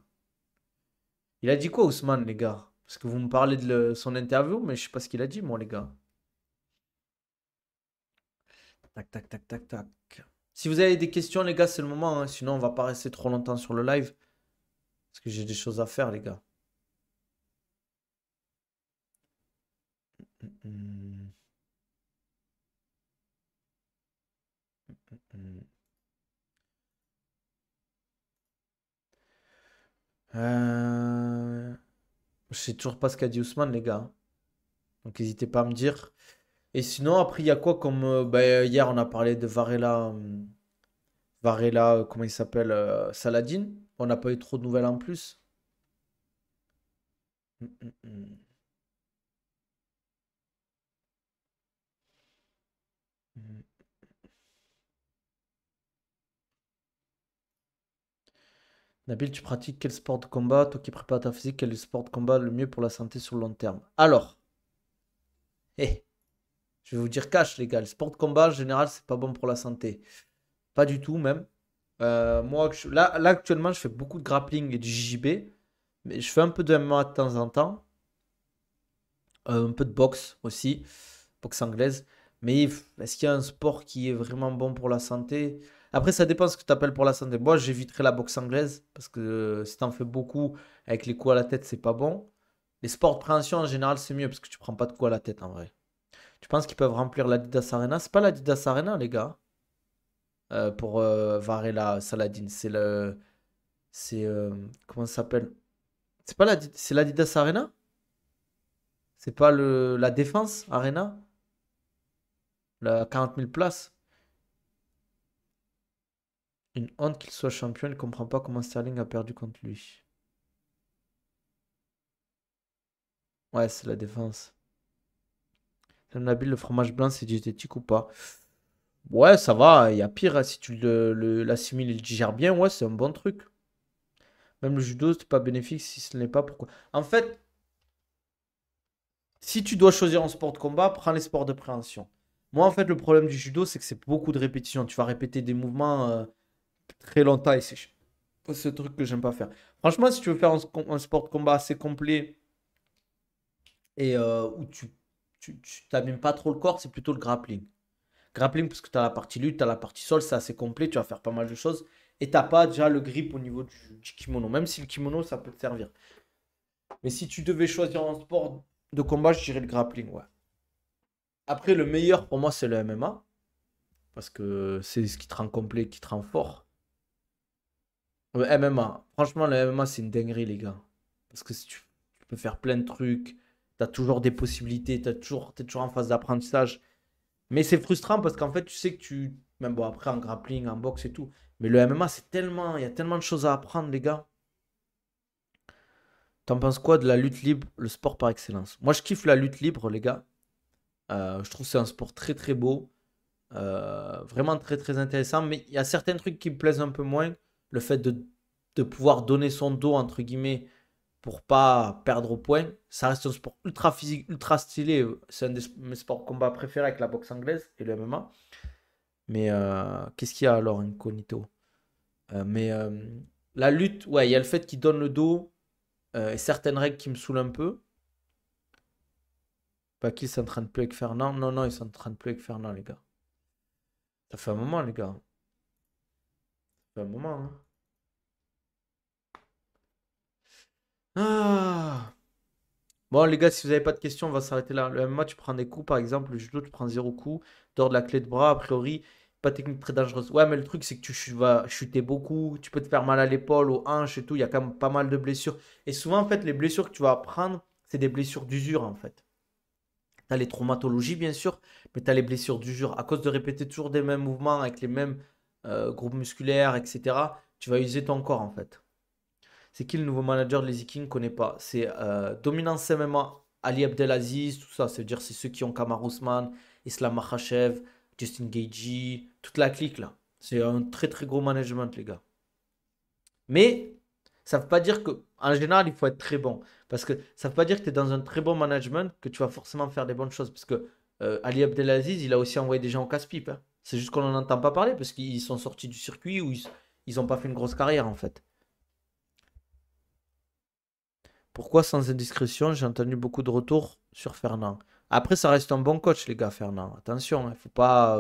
Il a dit quoi, Ousmane, les gars? Parce que vous me parlez de son interview, mais je sais pas ce qu'il a dit, moi, les gars. Tac, tac, tac, tac, tac. Si vous avez des questions, les gars, c'est le moment, hein. Sinon, on va pas rester trop longtemps sur le live. Parce que j'ai des choses à faire, les gars. Hmm, hmm. Euh, Je sais toujours pas ce qu'a dit Ousmane, les gars. Donc, n'hésitez pas à me dire. Et sinon, après, il y a quoi comme. Bah, hier, on a parlé de Varela. Varela, comment il s'appelle Saladin. On n'a pas eu trop de nouvelles en plus. Hmm, hmm, hmm. Hmm. Nabil, tu pratiques quel sport de combat? Toi qui prépares ta physique, quel est le sport de combat le mieux pour la santé sur le long terme? Alors, hé, je vais vous dire cash, les gars. Le sport de combat, en général, c'est pas bon pour la santé. Pas du tout, même. Moi, là, actuellement, je fais beaucoup de grappling et du JJB. Mais je fais un peu de MMA de temps en temps. Un peu de boxe aussi. Boxe anglaise. Mais est-ce qu'il y a un sport qui est vraiment bon pour la santé? Après, ça dépend ce que tu appelles pour la santé. Moi, j'éviterai la boxe anglaise. Parce que si t'en fais beaucoup avec les coups à la tête, c'est pas bon. Les sports de préhension, en général, c'est mieux parce que tu prends pas de coups à la tête en vrai. Tu penses qu'ils peuvent remplir l'Adidas Arena? C'est pas l'Adidas Arena, les gars, pour Varela Saladin. C'est le. C'est. Comment ça s'appelle? C'est l'Adidas Arena? C'est pas la Défense Arena? La 40 000 places? Une honte qu'il soit champion, il comprend pas comment Sterling a perdu contre lui. Ouais, c'est la Défense. Sam Nabil, le fromage blanc, c'est diététique ou pas? Ouais, ça va, il y a pire, hein. Si tu l'assimiles et le digères bien, ouais, c'est un bon truc. Même le judo, c'est pas bénéfique si ce n'est pas pourquoi. En fait, si tu dois choisir un sport de combat, prends les sports de préhension. Moi, en fait, le problème du judo, c'est que c'est beaucoup de répétitions. Tu vas répéter des mouvements très longtemps et c'est un truc que j'aime pas faire. Franchement, si tu veux faire un sport de combat assez complet et où tu t'abîmes pas trop le corps, c'est plutôt le grappling. Grappling, parce que tu as la partie lutte, tu as la partie sol, c'est assez complet, tu vas faire pas mal de choses. Et t'as pas déjà le grip au niveau du kimono. Même si le kimono, ça peut te servir. Mais si tu devais choisir un sport de combat, je dirais le grappling, ouais. Après, le meilleur pour moi, c'est le MMA. Parce que c'est ce qui te rend complet, qui te rend fort. Le MMA. Franchement, le MMA, c'est une dinguerie, les gars. Parce que si tu peux faire plein de trucs. Tu as toujours des possibilités. T'es toujours en phase d'apprentissage. Mais c'est frustrant parce qu'en fait, tu sais que tu. Même bon, après, en grappling, en boxe et tout. Mais le MMA, c'est tellement. Il y a tellement de choses à apprendre, les gars. T'en penses quoi de la lutte libre, le sport par excellence? Moi, je kiffe la lutte libre, les gars. Je trouve que c'est un sport très très beau. Vraiment très très intéressant. Mais il y a certains trucs qui me plaisent un peu moins. Le fait de pouvoir donner son dos, entre guillemets, pour pas perdre au point. Ça reste un sport ultra physique, ultra stylé. C'est un mes sports de combat préférés avec la boxe anglaise et le MMA. Mais qu'est-ce qu'il y a alors, incognito? Mais la lutte, ouais, il y a le fait qu'il donne le dos et certaines règles qui me saoulent un peu. Pas qu'il s'entraîne plus avec Fernand. Non, non, il s'entraîne plus avec Fernand, les gars. Ça fait un moment, les gars. Ça fait un moment, hein. Ah. Bon, les gars, si vous n'avez pas de questions, on va s'arrêter là. Le MMA, tu prends des coups, par exemple. Le judo, tu prends zéro coup. Dehors de la clé de bras, a priori, pas technique très dangereuse. Ouais, mais le truc, c'est que vas chuter beaucoup. Tu peux te faire mal à l'épaule, aux hanches et tout. Il y a quand même pas mal de blessures. Et souvent, en fait, les blessures que tu vas prendre, c'est des blessures d'usure, en fait. Tu as les traumatologies, bien sûr, mais tu as les blessures d'usure. À cause de répéter toujours des mêmes mouvements avec les mêmes groupes musculaires, etc., tu vas user ton corps, en fait. C'est qui le nouveau manager de Lazy King? Connais pas. C'est Dominance MMA. Ali Abdelaziz, tout ça. Ça veut dire c'est ceux qui ont Kamar Ousmane, Islam Makhachev, Justin Gaethje, toute la clique là. C'est un très très gros management, les gars. Mais ça ne veut pas dire que, en général, il faut être très bon. Parce que ça ne veut pas dire que tu es dans un très bon management que tu vas forcément faire des bonnes choses. Parce que Ali Abdelaziz, il a aussi envoyé des gens au casse-pipe, hein. C'est juste qu'on n'en entend pas parler parce qu'ils sont sortis du circuit ou ils n'ont pas fait une grosse carrière en fait. Pourquoi sans indiscrétion, j'ai entendu beaucoup de retours sur Fernand. Après, ça reste un bon coach, les gars, Fernand. Attention, il ne faut pas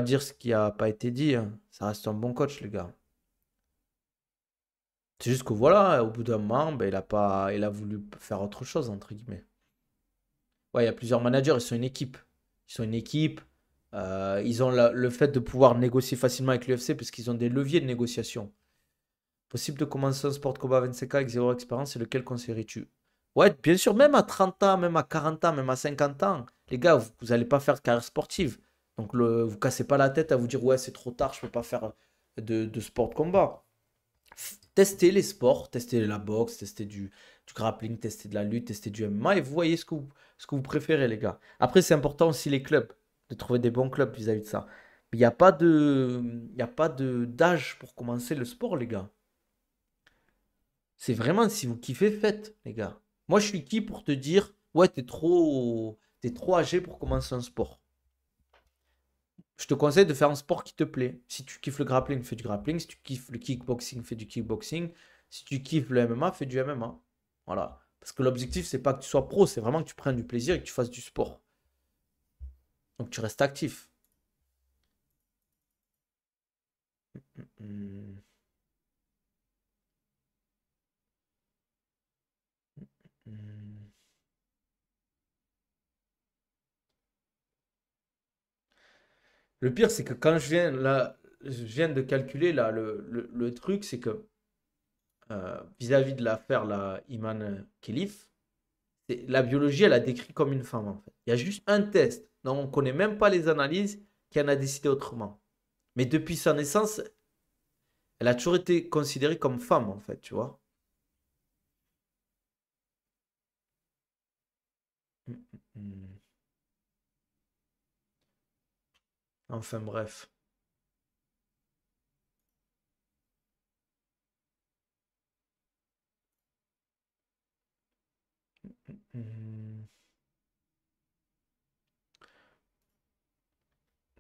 dire ce qui n'a pas été dit, hein. Ça reste un bon coach, les gars. C'est juste que voilà, au bout d'un moment, ben, il a voulu faire autre chose, entre guillemets. Ouais, il y a plusieurs managers, ils sont une équipe. Ils sont une équipe. Ils ont le fait de pouvoir négocier facilement avec l'UFC parce qu'ils ont des leviers de négociation. Possible de commencer un sport de combat à 25 ans avec zéro expérience, c'est lequel conseillerais-tu? Ouais, bien sûr, même à 30 ans, même à 40 ans, même à 50 ans, les gars, vous n'allez pas faire de carrière sportive. Donc, vous cassez pas la tête à vous dire, ouais, c'est trop tard, je peux pas faire de sport de combat. Testez les sports, testez la boxe, testez du grappling, testez de la lutte, testez du MMA et vous voyez ce que vous préférez, les gars. Après, c'est important aussi les clubs, de trouver des bons clubs vis-à-vis de ça. Mais il y a pas de d'âge pour commencer le sport, les gars. C'est vraiment, si vous kiffez, faites, les gars. Moi, je suis qui pour te dire, ouais, t'es trop âgé pour commencer un sport. Je te conseille de faire un sport qui te plaît. Si tu kiffes le grappling, fais du grappling. Si tu kiffes le kickboxing, fais du kickboxing. Si tu kiffes le MMA, fais du MMA. Voilà. Parce que l'objectif, c'est pas que tu sois pro, c'est vraiment que tu prennes du plaisir et que tu fasses du sport. Donc tu restes actif. Hmm, hmm. Le pire, c'est que quand je viens là, je viens de calculer là, le truc, c'est que vis-à-vis de l'affaire là, Iman Khelif, la biologie, elle a décrit comme une femme, en fait. Il y a juste un test dont on ne connaît même pas les analyses qui en a décidé autrement. Mais depuis sa naissance, elle a toujours été considérée comme femme, en fait, tu vois. Mm, mm, mm. Enfin, bref. Mm.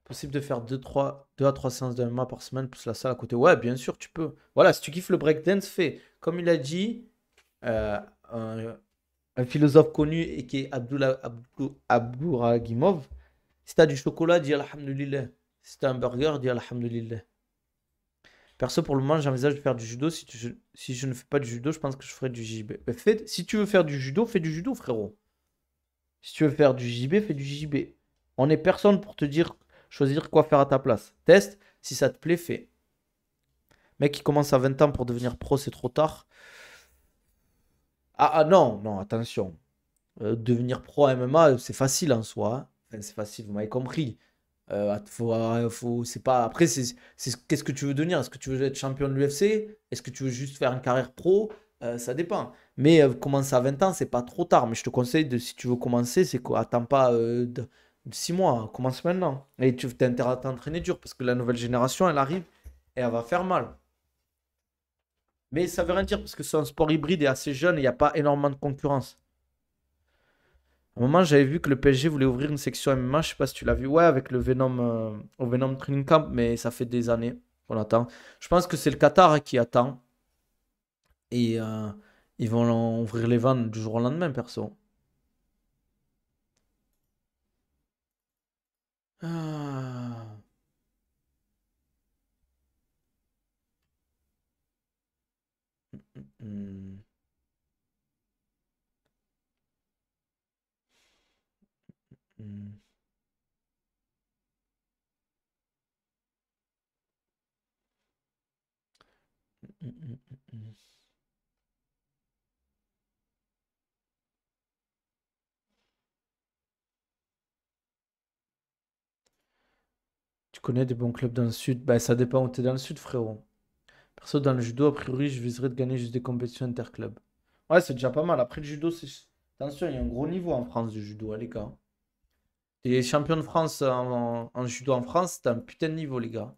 Possible de faire 2 à 3 séances de MMA par semaine, plus la salle à côté. Ouais, bien sûr, tu peux. Voilà, si tu kiffes le breakdance, fais. Comme il a dit, euh, un, un philosophe connu et qui est Abdouragimov, si t'as du chocolat, dis Alhamdulillah. Si t'as un burger, dis Alhamdulillah. Perso, pour le moment, j'envisage de faire du judo. Si je ne fais pas du judo, je pense que je ferai du JB. Si tu veux faire du judo, fais du judo, frérot. Si tu veux faire du JB, fais du JB. On n'est personne pour te dire, choisir quoi faire à ta place. Teste, si ça te plaît, fais. Mec qui commence à 20 ans pour devenir pro, c'est trop tard. Ah, ah, non, non, attention. Devenir pro MMA, c'est facile en soi, hein. Enfin, c'est facile, vous m'avez compris. C'est pas... Après, qu'est-ce que tu veux devenir? Est-ce que tu veux être champion de l'UFC? Est-ce que tu veux juste faire une carrière pro? Ça dépend. Mais commencer à 20 ans, c'est pas trop tard. Mais je te conseille, si tu veux commencer, c'est quoi? Attends pas 6 mois, hein. Commence maintenant. Et tu as intérêt à t'entraîner dur parce que la nouvelle génération, elle arrive et elle va faire mal. Mais ça veut rien dire parce que c'est un sport hybride et assez jeune et il n'y a pas énormément de concurrence. À un moment, j'avais vu que le PSG voulait ouvrir une section MMA. Je sais pas si tu l'as vu. Ouais, avec le Venom, au Venom Training Camp, mais ça fait des années qu'on attend. Je pense que c'est le Qatar, hein, qui attend. Et ils vont ouvrir les vannes du jour au lendemain, perso. Ah. Hmm. Hmm. Hmm. Hmm. Hmm. Tu connais des bons clubs dans le sud? Bah, ça dépend où tu es dans le sud, frérot. Perso, dans le judo, a priori, je viserais de gagner juste des compétitions interclubs. Ouais, c'est déjà pas mal. Après, le judo, Attention, il y a un gros niveau en France du judo, hein, les gars. Les champions de France en judo en France, c'est un putain de niveau, les gars.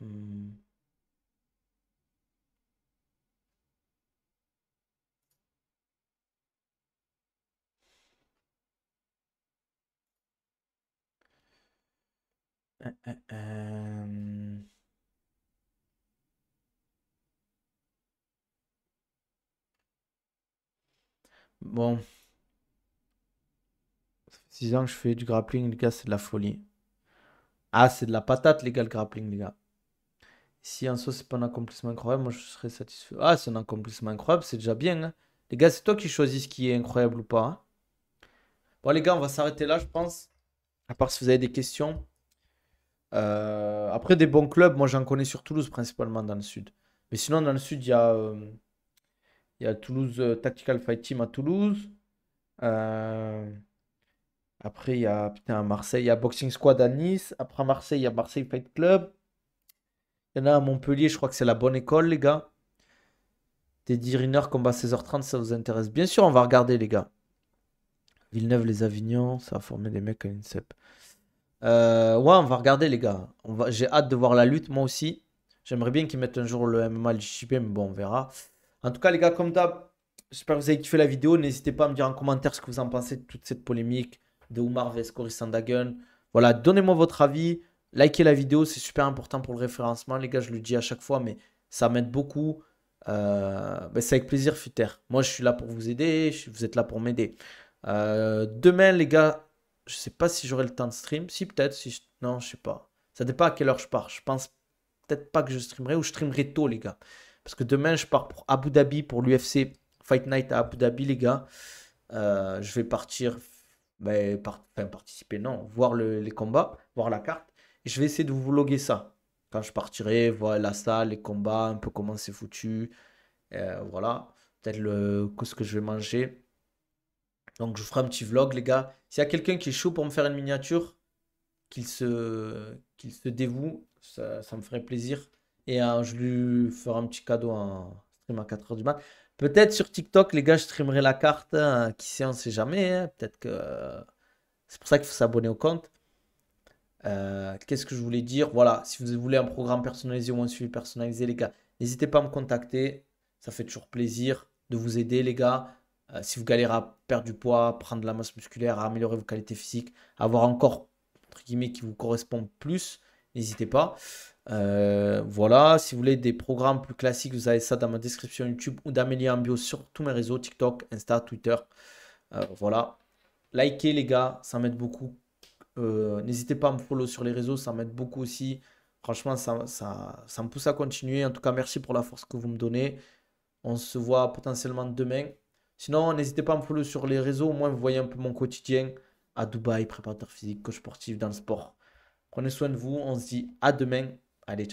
Hmm. Euh. Bon, ça fait 6 ans que je fais du grappling, les gars, c'est de la folie. Ah, c'est de la patate, les gars, le grappling, les gars. Si en soi, c'est pas un accomplissement incroyable, moi, je serais satisfait. Ah, c'est un accomplissement incroyable, c'est déjà bien, hein. Les gars, c'est toi qui choisis ce qui est incroyable ou pas, hein. Bon, les gars, on va s'arrêter là, je pense. À part si vous avez des questions. Après, des bons clubs, moi, j'en connais sur Toulouse, principalement dans le sud. Mais sinon, dans le sud, il y a Toulouse Tactical Fight Team à Toulouse. Euh, Après, il y a putain, à Marseille, il y a Boxing Squad à Nice. Après, à Marseille, il y a Marseille Fight Club. Il y en a à Montpellier, je crois que c'est la bonne école, les gars. Teddy Riner, combat 16h30, ça vous intéresse? Bien sûr, on va regarder, les gars. Villeneuve-les-Avignon, ça va former des mecs à l'INSEP. Ouais, on va regarder, les gars. J'ai hâte de voir la lutte, moi aussi. J'aimerais bien qu'ils mettent un jour le MMA, le JP, mais bon, on verra. En tout cas, les gars, comme d'hab, j'espère que vous avez kiffé la vidéo. N'hésitez pas à me dire en commentaire ce que vous en pensez de toute cette polémique de Oumar vs Cory Sandhagen. Voilà, donnez-moi votre avis. Likez la vidéo, c'est super important pour le référencement. Les gars, je le dis à chaque fois, mais ça m'aide beaucoup. C'est avec plaisir, Futer. Moi, je suis là pour vous aider. Vous êtes là pour m'aider. Demain, les gars, je sais pas si j'aurai le temps de stream. Si, peut-être. Si Non, je sais pas. Ça dépend à quelle heure je pars. Je pense peut-être pas que je streamerai ou je streamerai tôt, les gars. Parce que demain, je pars pour Abu Dhabi pour l'UFC Fight Night à Abu Dhabi, les gars. Je vais partir, enfin, participer, non, voir les combats, voir la carte. Et je vais essayer de vous vloguer ça. Quand je partirai, voir la salle, les combats, un peu comment c'est foutu. Voilà. Peut-être ce que je vais manger. Donc, je vous ferai un petit vlog, les gars. S'il y a quelqu'un qui est chaud pour me faire une miniature, qu'il se dévoue, ça me ferait plaisir. Et je lui ferai un petit cadeau en stream à 4h du mat. Peut-être sur TikTok, les gars, je streamerai la carte, hein. Qui sait, on sait jamais, hein. Peut-être que. C'est pour ça qu'il faut s'abonner au compte. Qu'est-ce que je voulais dire? Voilà, si vous voulez un programme personnalisé ou un suivi personnalisé, les gars, n'hésitez pas à me contacter. Ça fait toujours plaisir de vous aider, les gars. Si vous galérez à perdre du poids, prendre de la masse musculaire, à améliorer vos qualités physiques, à avoir encore, entre guillemets, qui vous correspond plus, n'hésitez pas. Voilà, si vous voulez des programmes plus classiques, vous avez ça dans ma description YouTube ou d'Amélie en bio sur tous mes réseaux, TikTok, Insta, Twitter. Voilà. Likez, les gars, ça m'aide beaucoup. N'hésitez pas à me follow sur les réseaux, ça m'aide beaucoup aussi. Franchement, ça me pousse à continuer. En tout cas, merci pour la force que vous me donnez. On se voit potentiellement demain. Sinon, n'hésitez pas à me follow sur les réseaux. Au moins, vous voyez un peu mon quotidien à Dubaï, préparateur physique, coach sportif dans le sport. Prenez soin de vous. On se dit à demain. Allez, ciao.